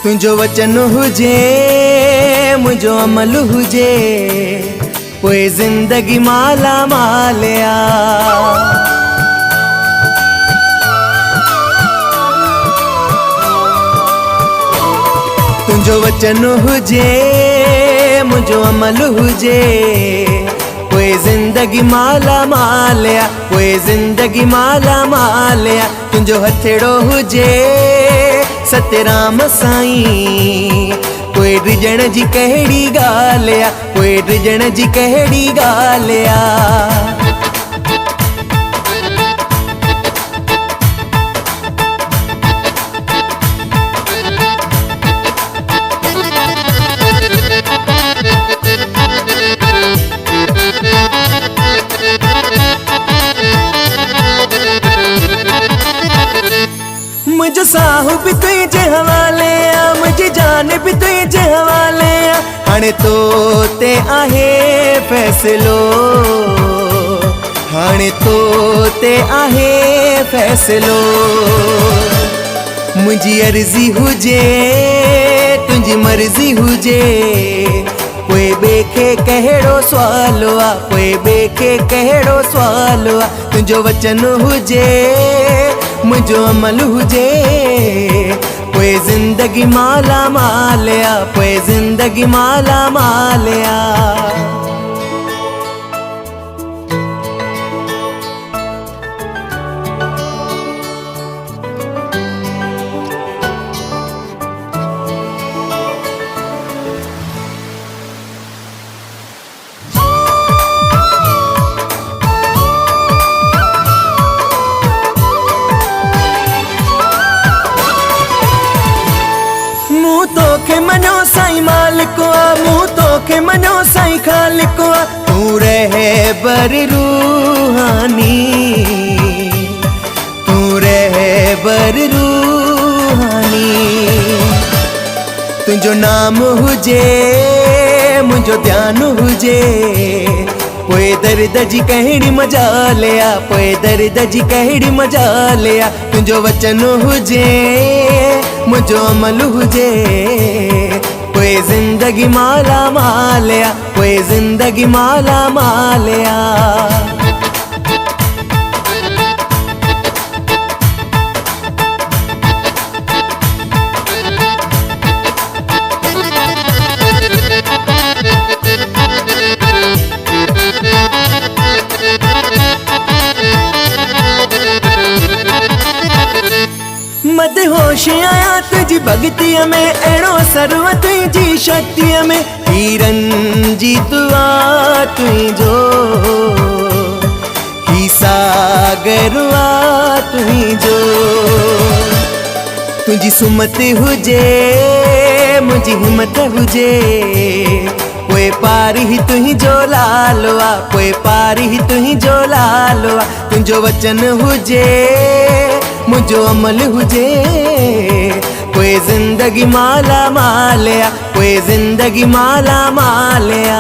तुझो वचन हुजे मुझो अमल हुजे पोइ जिंदगी माला मालिया। तुझो वचन हुजे मुझो अमल हुजे पोइ जिंदगी माला मालिया, पोइ जिंदगी माला मालिया। तुझो हथेड़ो हुजे सतराम साईं पोइ डिजण जी कहिड़ी ॻाल्हि आ, पोइ डिजण जी कहिड़ी ॻाल्हि आ। मुझो साहु भी तुझे हवाले आ, मुझी जान भी तुझे हवाले आ। हाणे तो ते आहे फैसलो, हाणे तो ते आहे फैसलो। मुझी अर्जी हुजे तुझी मर्जी हुजे पोइ बेखे कहिड़ो सुवालो आ, पोइ बेखे कहिड़ो सुवालो आ। तुझो वचन हुजे मुझो अमल हुजे पोइ जिंदगी माला मालिया, पोइ जिंदगी माला मालिया। तोखे मनो साईं मालिक आ, मूं तोखे मनो साईं खालिक आ। तू रहे बर रूहानी, तू रहे बर रूहानी। तुझो नाम हुजे मुझो ध्यान हुजे पोइ दर्द जी कहिड़ी मजाल आ, पोइ दर्द जी कहिड़ी मजाल आ। तुझो वचन हुजे मुझो अमल हुजे पोइ जिंदगी माला मालिया, पोइ जिंदगी माला मालिया। मदहोश आया तुझी भगतीअ में, अहिड़ो सर्व तुंहिंजी शक्तिअ में। हीरन जी दुआ तुंहिंजो ही सागर आ तुंहिंजो। तुझी सुमत हुजे मुझी हिम्मत हुजे पोइ पार ही तुंहिंजो लालो आ, पोइ पार ही तुंहिंजो लालो आ। तुझो वचन हुजे मुझो अमल हुजे पोइ जिंदगी माला मालिया, पोइ जिंदगी माला मालिया।